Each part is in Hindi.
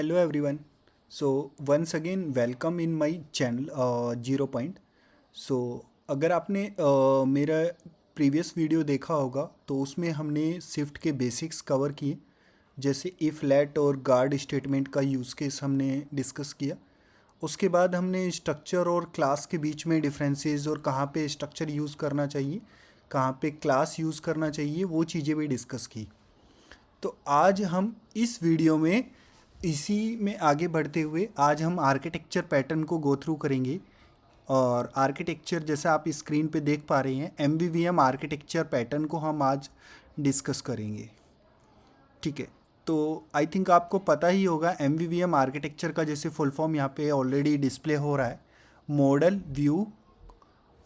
Hello everyone. Once again welcome in my channel Zero Point. अगर आपने मेरा प्रीवियस वीडियो देखा होगा तो उसमें हमने स्विफ्ट के बेसिक्स कवर किए, जैसे इफ़ लेट और गार्ड स्टेटमेंट का यूज़ केस हमने डिस्कस किया। उसके बाद हमने स्ट्रक्चर और क्लास के बीच में डिफरेंसेस और कहाँ पे स्ट्रक्चर यूज़ करना चाहिए, कहाँ पे क्लास यूज़ करना चाहिए, वो चीज़ें भी डिस्कस की। तो आज हम इस वीडियो में इसी में आगे बढ़ते हुए आज हम आर्किटेक्चर पैटर्न को गो थ्रू करेंगे। और आर्किटेक्चर जैसा आप स्क्रीन पे देख पा रहे हैं, एमवीवीएम आर्किटेक्चर पैटर्न को हम आज डिस्कस करेंगे। ठीक है, तो आई थिंक आपको पता ही होगा एमवीवीएम आर्किटेक्चर का जैसे फुल फॉर्म यहाँ पे ऑलरेडी डिस्प्ले हो रहा है, मॉडल व्यू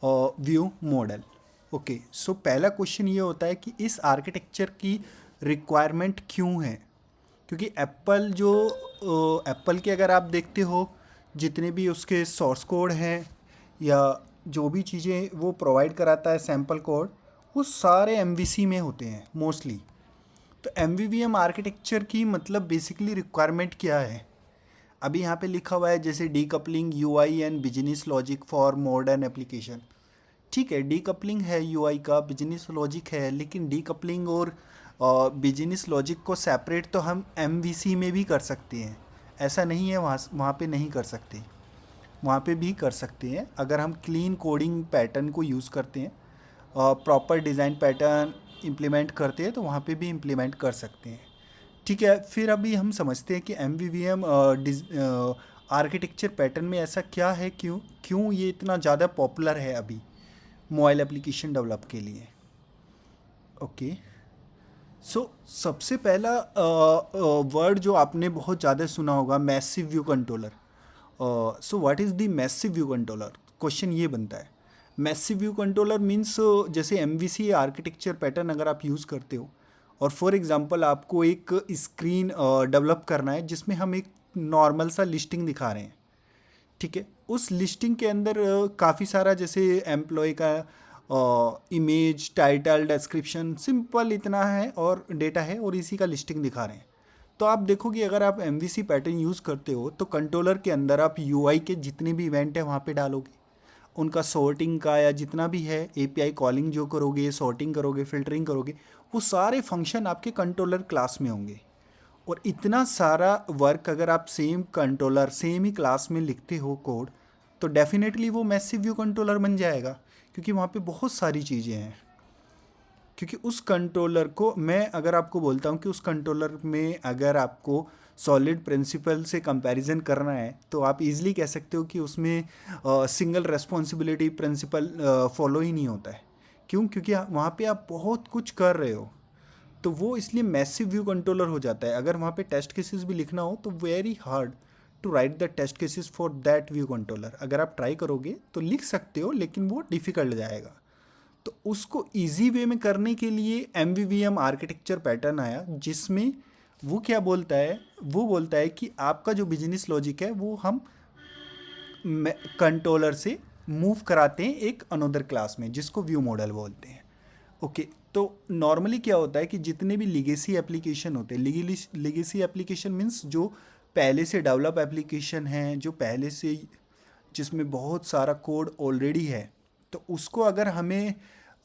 और व्यू मॉडल। ओके, सो पहला क्वेश्चन ये होता है कि इस आर्किटेक्चर की रिक्वायरमेंट क्यों है। क्योंकि एप्पल के अगर आप देखते हो, जितने भी उसके सोर्स कोड हैं या जो भी चीज़ें वो प्रोवाइड कराता है सैम्पल कोड, वो सारे एमवीसी में होते हैं मोस्टली। तो एमवीवीएम आर्किटेक्चर की मतलब बेसिकली रिक्वायरमेंट क्या है, अभी यहाँ पे लिखा हुआ है जैसे decoupling UI and business logic for modern application. ठीक है, डीकपलिंग है यूआई का, बिजनेस लॉजिक है, लेकिन डीकपलिंग और बिजनेस लॉजिक को सेपरेट तो हम एमवीसी में भी कर सकते हैं। ऐसा नहीं है वहाँ वहाँ पे नहीं कर सकते, वहाँ पे भी कर सकते हैं अगर हम क्लीन कोडिंग पैटर्न को यूज़ करते हैं, प्रॉपर डिज़ाइन पैटर्न इम्प्लीमेंट करते हैं, तो वहाँ पे भी इम्प्लीमेंट कर सकते हैं। ठीक है, फिर अभी हम समझते हैं कि M V V M architecture pattern में ऐसा क्या है, क्यों क्यों ये इतना ज़्यादा पॉपुलर है अभी मोबाइल एप्लीकेशन डेवलप के लिए। ओके, सबसे पहला वर्ड जो आपने बहुत ज़्यादा सुना होगा, massive view controller. So what is the massive view controller, question ये बनता है। मैसिव व्यू कंट्रोलर मीन्स जैसे एमवीसी आर्किटेक्चर पैटर्न अगर आप यूज़ करते हो और फॉर एग्जांपल आपको एक स्क्रीन डेवलप करना है जिसमें हम एक नॉर्मल सा लिस्टिंग दिखा रहे हैं। ठीक है, उस लिस्टिंग के अंदर काफ़ी सारा जैसे एम्प्लॉय का इमेज, टाइटल, डिस्क्रिप्शन, सिंपल इतना है और डेटा है और इसी का लिस्टिंग दिखा रहे हैं। तो आप देखोगे अगर आप एमवीसी पैटर्न यूज़ करते हो तो कंट्रोलर के अंदर आप यूआई के जितने भी इवेंट है वहाँ पे डालोगे, उनका सॉर्टिंग का या जितना भी है एपीआई कॉलिंग जो करोगे, सॉर्टिंग करोगे, फिल्टरिंग करोगे, वो सारे फंक्शन आपके कंट्रोलर क्लास में होंगे। और इतना सारा वर्क अगर आप सेम कंट्रोलर सेम ही क्लास में लिखते हो कोड, तो डेफिनेटली वो मैसिव व्यू कंट्रोलर बन जाएगा, क्योंकि वहाँ पे बहुत सारी चीज़ें हैं। क्योंकि उस कंट्रोलर को मैं अगर आपको बोलता हूँ कि उस कंट्रोलर में अगर आपको सॉलिड प्रिंसिपल से कंपैरिजन करना है तो आप इजीली कह सकते हो कि उसमें सिंगल रेस्पॉन्सिबिलिटी प्रिंसिपल फॉलो ही नहीं होता है। क्यों? क्योंकि वहाँ पे आप बहुत कुछ कर रहे हो, तो वो इसलिए मैसिव व्यू कंट्रोलर हो जाता है। अगर वहाँ पे टेस्ट केसेस भी लिखना हो तो very hard to write the test cases for that view controller. अगर आप ट्राई करोगे तो लिख सकते हो, लेकिन वो डिफ़िकल्ट जाएगा। तो उसको इजी वे में करने के लिए एम आर्किटेक्चर पैटर्न आया, जिसमें वो क्या बोलता है, वो बोलता है कि आपका जो बिजनेस लॉजिक है वो हम कंट्रोलर से मूव कराते हैं एक अनदर क्लास में, जिसको व्यू मॉडल बोलते हैं। ओके, तो नॉर्मली क्या होता है कि जितने भी लीगेसी एप्लीकेशन होते हैं, लीगेसी एप्लीकेशन मीन्स जो पहले से डेवलप एप्लीकेशन हैं, जो पहले से जिसमें बहुत सारा कोड ऑलरेडी है, तो उसको अगर हमें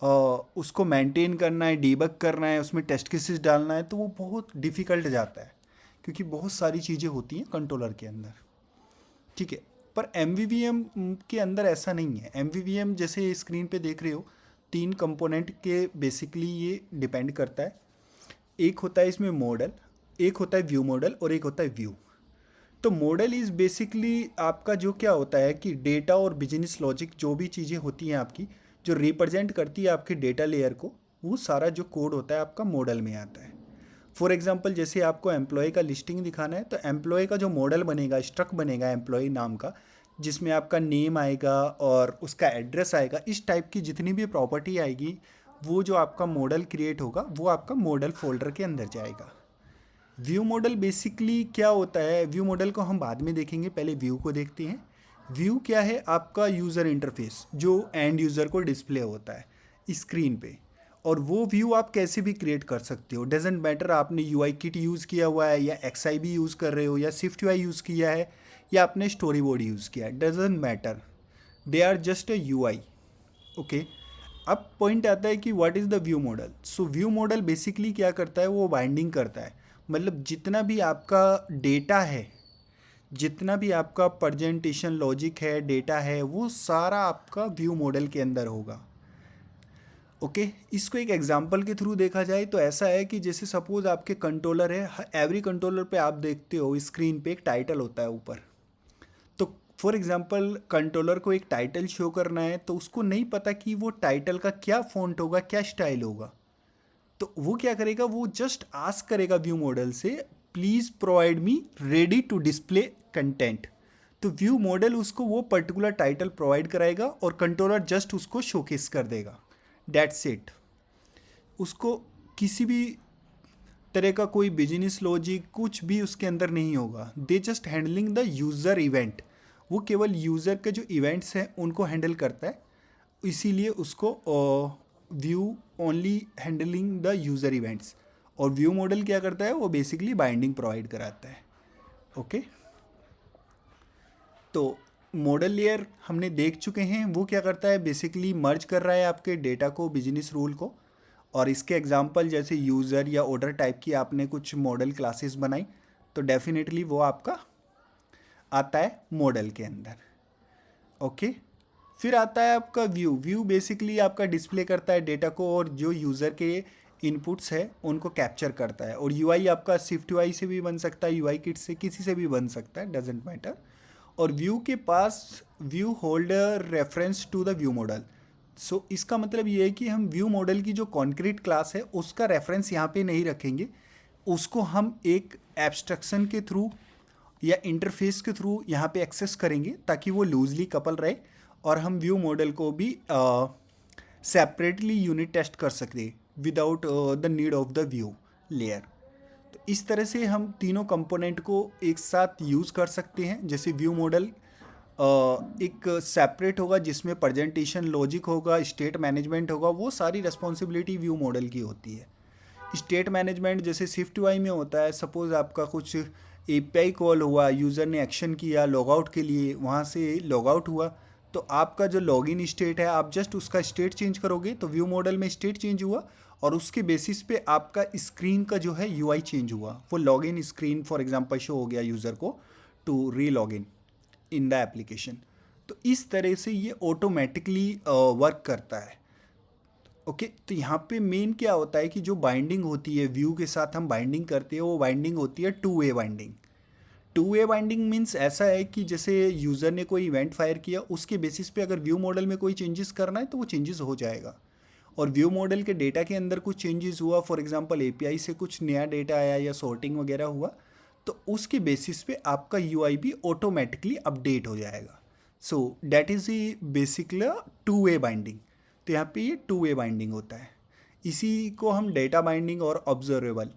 उसको मेंटेन करना है, डीबग करना है, उसमें टेस्ट केसेस डालना है, तो वो बहुत डिफ़िकल्ट जाता है, क्योंकि बहुत सारी चीज़ें होती हैं कंट्रोलर के अंदर। ठीक है, पर एम के अंदर ऐसा नहीं है। एम जैसे स्क्रीन पे देख रहे हो, तीन कंपोनेंट के बेसिकली ये डिपेंड करता है। एक होता है इसमें मॉडल, एक होता है व्यू मॉडल और एक होता है व्यू। तो मॉडल इज़ बेसिकली आपका जो क्या होता है कि डेटा और बिजनेस लॉजिक जो भी चीज़ें होती हैं आपकी, जो रिप्रेजेंट करती है आपके डेटा लेयर को, वो सारा जो कोड होता है आपका मॉडल में आता है। फॉर एग्जांपल जैसे आपको एम्प्लॉय का लिस्टिंग दिखाना है, तो एम्प्लॉय का जो मॉडल बनेगा, स्ट्रक्ट बनेगा एम्प्लॉय नाम का, जिसमें आपका नेम आएगा और उसका एड्रेस आएगा, इस टाइप की जितनी भी प्रॉपर्टी आएगी, वो जो आपका मॉडल क्रिएट होगा वो आपका मॉडल फोल्डर के अंदर जाएगा। व्यू मॉडल बेसिकली क्या होता है, व्यू मॉडल को हम बाद में देखेंगे, पहले व्यू को देखते हैं। व्यू क्या है? आपका यूज़र इंटरफेस जो एंड यूज़र को डिस्प्ले होता है स्क्रीन पे, और वो व्यू आप कैसे भी क्रिएट कर सकते हो, डजेंट मैटर आपने यूआई किट यूज़ किया हुआ है या एक्सआईबी यूज़ कर रहे हो या स्विफ्ट यूआई यूज़ किया है या आपने स्टोरी बोर्ड यूज़ किया है, doesn't matter, they are just a UI. Okay. अब पॉइंट आता है कि what is the view model. So view model basically क्या करता है, वो बाइंडिंग करता है, मतलब जितना भी आपका डेटा है, जितना भी आपका प्रेजेंटेशन लॉजिक है, डेटा है, वो सारा आपका व्यू मॉडल के अंदर होगा। ओके। इसको एक एग्जांपल के थ्रू देखा जाए तो ऐसा है कि जैसे सपोज आपके कंट्रोलर है, एवरी कंट्रोलर पे आप देखते हो स्क्रीन पे एक टाइटल होता है ऊपर। तो फॉर एग्जांपल कंट्रोलर को एक टाइटल शो करना है, तो उसको नहीं पता कि वो टाइटल का क्या फॉन्ट होगा, क्या स्टाइल होगा। तो वो क्या करेगा, वो जस्ट आस्क करेगा व्यू मॉडल से, please provide me ready to display content. तो व्यू मॉडल उसको वो पर्टिकुलर टाइटल प्रोवाइड कराएगा और कंट्रोलर जस्ट उसको शोकेस कर देगा, डेट्स इट। उसको किसी भी तरह का कोई बिजनेस लॉजिक कुछ भी उसके अंदर नहीं होगा, they just handling the user event. वो केवल यूज़र के जो इवेंट्स हैं उनको हैंडल करता है, इसीलिए उसको view only handling the user events. और व्यू मॉडल क्या करता है, वो बेसिकली बाइंडिंग प्रोवाइड कराता है। ओके। तो मॉडल लेयर हमने देख चुके हैं, वो क्या करता है, बेसिकली मर्ज कर रहा है आपके डेटा को, बिजनेस रूल को। और इसके एग्जांपल जैसे यूज़र या ऑर्डर टाइप की आपने कुछ मॉडल क्लासेस बनाई, तो डेफिनेटली वो आपका आता है मॉडल के अंदर। ओके। फिर आता है आपका व्यू। व्यू बेसिकली आपका डिस्प्ले करता है डेटा को और जो यूज़र के इनपुट्स है उनको कैप्चर करता है। और यूआई आपका स्विफ्ट यूआई से भी बन सकता है, यूआई किट से, किसी से भी बन सकता है, डजेंट मैटर। और व्यू के पास view holder reference to the view model. So इसका मतलब ये है कि हम व्यू मॉडल की जो कॉन्क्रीट क्लास है उसका रेफरेंस यहाँ पे नहीं रखेंगे, उसको हम एक एब्स्ट्रक्शन के थ्रू या इंटरफेस के थ्रू यहाँ पे एक्सेस करेंगे ताकि वो लूजली कपल रहे और हम व्यू मॉडल को भी सेपरेटली यूनिट टेस्ट कर सकते without the need of the view layer. तो इस तरह से हम तीनों कंपोनेंट को एक साथ यूज़ कर सकते हैं। जैसे व्यू मॉडल एक सेपरेट होगा जिसमें प्रेजेंटेशन लॉजिक होगा, स्टेट मैनेजमेंट होगा, वो सारी रिस्पॉन्सिबिलिटी व्यू मॉडल की होती है। स्टेट मैनेजमेंट जैसे स्विफ्ट यूआई में होता है, सपोज़ आपका कुछ एपीआई कॉल हुआ, यूज़र ने एक्शन किया लॉगआउट के लिए, वहाँ से लॉगआउट हुआ, तो आपका जो लॉगिन स्टेट है आप जस्ट उसका स्टेट चेंज करोगे, तो व्यू मॉडल में स्टेट चेंज हुआ और उसके बेसिस पे आपका स्क्रीन का जो है यूआई चेंज हुआ। वो login screen for example show हो गया यूज़र को टू री लॉगिन इन द एप्लीकेशन। तो इस तरह से ये ऑटोमेटिकली वर्क करता है। ओके। तो यहाँ पे मेन क्या होता है कि जो बाइंडिंग होती है व्यू के साथ हम बाइंडिंग करते हैं, वो बाइंडिंग होती है two way binding. Two way binding means ऐसा है कि जैसे यूज़र ने कोई इवेंट फायर किया, उसके बेसिस पे अगर व्यू मॉडल में कोई चेंजेस करना है तो वो चेंजेस हो जाएगा। और व्यू मॉडल के डेटा के अंदर कुछ चेंजेस हुआ, फॉर एग्जांपल एपीआई से कुछ नया डेटा आया या सॉर्टिंग वगैरह हुआ, तो उसके बेसिस पे आपका यूआई भी ऑटोमेटिकली अपडेट हो जाएगा। So that is E basically two way binding. तो यहाँ पे ये टू वे बाइंडिंग होता है। इसी को हम डेटा बाइंडिंग और ऑब्जर्वेबल,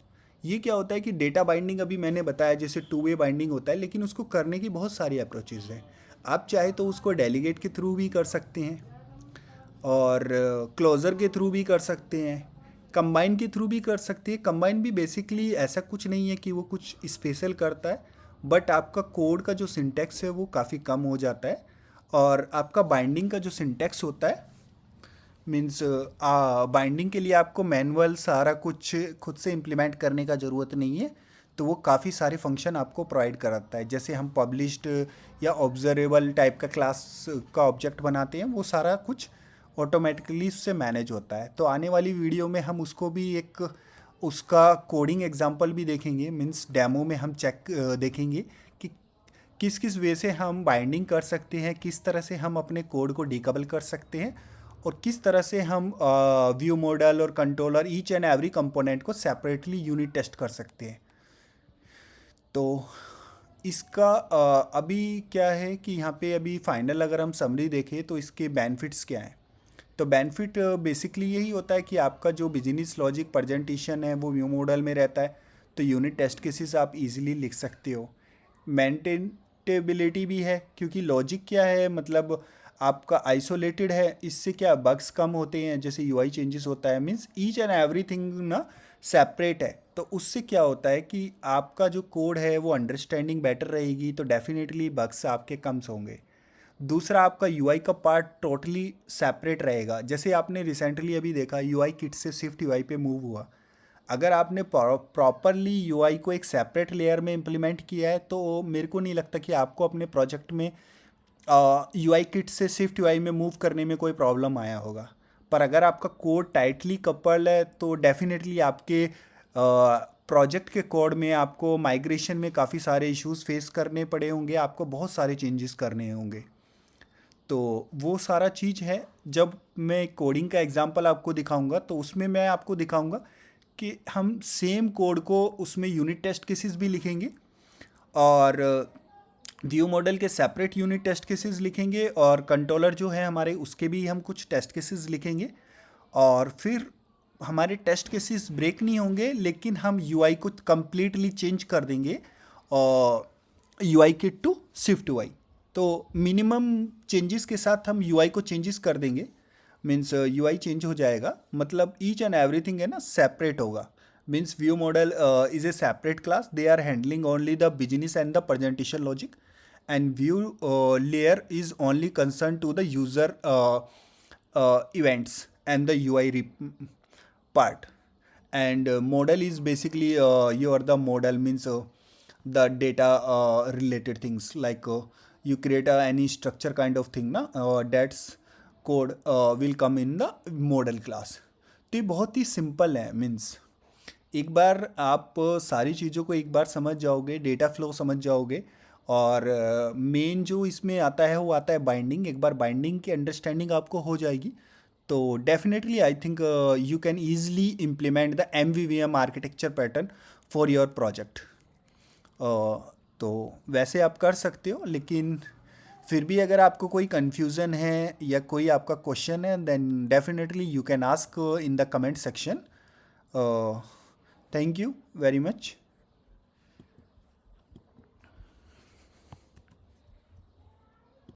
ये क्या होता है कि डेटा बाइंडिंग अभी मैंने बताया जैसे टू वे बाइंडिंग होता है, लेकिन उसको करने की बहुत सारी अप्रोचेज हैं। आप चाहे तो उसको डेलीगेट के थ्रू भी कर सकते हैं और क्लोज़र के थ्रू भी कर सकते हैं, कंबाइन के थ्रू भी कर सकते हैं। कंबाइन भी बेसिकली ऐसा कुछ नहीं है कि वो कुछ स्पेशल करता है, बट आपका कोड का जो सिंटैक्स है वो काफ़ी कम हो जाता है और आपका बाइंडिंग का जो सिंटैक्स होता है, मीन्स बाइंडिंग के लिए आपको मैनुअल सारा कुछ खुद से इम्प्लीमेंट करने का ज़रूरत नहीं है। तो वो काफ़ी सारे फंक्शन आपको प्रोवाइड कराता है। जैसे हम पब्लिश्ड या ऑब्जर्वेबल टाइप का क्लास का ऑब्जेक्ट बनाते हैं, वो सारा कुछ ऑटोमेटिकली उससे मैनेज होता है। तो आने वाली वीडियो में हम उसको भी एक उसका कोडिंग एग्जांपल भी देखेंगे, मीन्स डेमो में हम चेक देखेंगे कि किस किस वे से हम बाइंडिंग कर सकते हैं, किस तरह से हम अपने कोड को डिकबल कर सकते हैं और किस तरह से हम व्यू मॉडल और controller each and every component को सेपरेटली यूनिट टेस्ट कर सकते हैं। तो इसका अभी क्या है कि यहाँ पे अभी फाइनल अगर हम समरी देखें तो इसके बेनिफिट्स क्या हैं। तो बेनिफिट बेसिकली यही होता है कि आपका जो बिजनेस लॉजिक प्रेजेंटेशन है वो व्यू मॉडल में रहता है, तो यूनिट टेस्ट केसेस आप इजीली लिख सकते हो। मेंटेनेबिलिटी भी है, क्योंकि लॉजिक क्या है, मतलब आपका आइसोलेटेड है, इससे क्या बग्स कम होते हैं, जैसे यूआई चेंजेस होता है, मीन्स ईच एंड एवरीथिंग ना सेपरेट है। तो उससे क्या होता है कि आपका जो कोड है वो अंडरस्टैंडिंग बेटर रहेगी, तो डेफिनेटली बग्स आपके कम होंगे। दूसरा, आपका यूआई का पार्ट टोटली सेपरेट रहेगा। जैसे आपने रिसेंटली अभी देखा यूआई किट से स्विफ्ट यूआई पे मूव हुआ, अगर आपने प्रॉपरली यूआई को एक सेपरेट लेयर में इम्प्लीमेंट किया है तो मेरे को नहीं लगता कि आपको अपने प्रोजेक्ट में यूआई किट से स्विफ्ट यूआई में मूव करने में कोई प्रॉब्लम आया होगा। पर अगर आपका कोड टाइटली कपल्ड है तो डेफिनेटली आपके प्रोजेक्ट के कोड में आपको माइग्रेशन में काफ़ी सारे इश्यूज फेस करने पड़े होंगे, आपको बहुत सारे चेंजेस करने होंगे। तो वो सारा चीज़ है। जब मैं कोडिंग का एग्जांपल आपको दिखाऊंगा तो उसमें मैं आपको दिखाऊंगा कि हम सेम कोड को उसमें यूनिट टेस्ट केसेस भी लिखेंगे, और व्यू मॉडल के सेपरेट यूनिट टेस्ट केसेस लिखेंगे, और कंट्रोलर जो है हमारे उसके भी हम कुछ टेस्ट केसेस लिखेंगे। और फिर हमारे टेस्ट केसेस ब्रेक नहीं होंगे, लेकिन हम यूआई को कंप्लीटली चेंज कर देंगे और UI kit to Swift UI. तो मिनिमम चेंजेस के साथ हम यूआई को चेंजेस कर देंगे, मीन्स यूआई चेंज हो जाएगा, मतलब ईच एंड एवरीथिंग है ना सेपरेट होगा। Means view model is a separate class, they are handling only the business and the presentation logic, and view layer is only concerned to the user events and the UI part. And model is basically your the model means the data related things, like you create any structure kind of thing na, that's code will come in the model class. तो ये बहुत ही सिंपल है। मीन्स एक बार आप सारी चीज़ों को एक बार समझ जाओगे, डेटा फ्लो समझ जाओगे, और मेन जो इसमें आता है वो आता है बाइंडिंग। एक बार बाइंडिंग की अंडरस्टैंडिंग आपको हो जाएगी तो definitely I think you can easily implement the MVVM architecture pattern for your project. तो वैसे आप कर सकते हो, लेकिन फिर भी अगर आपको कोई कन्फ्यूज़न है या कोई आपका क्वेश्चन है then definitely you can ask in the comment section. Thank you very much.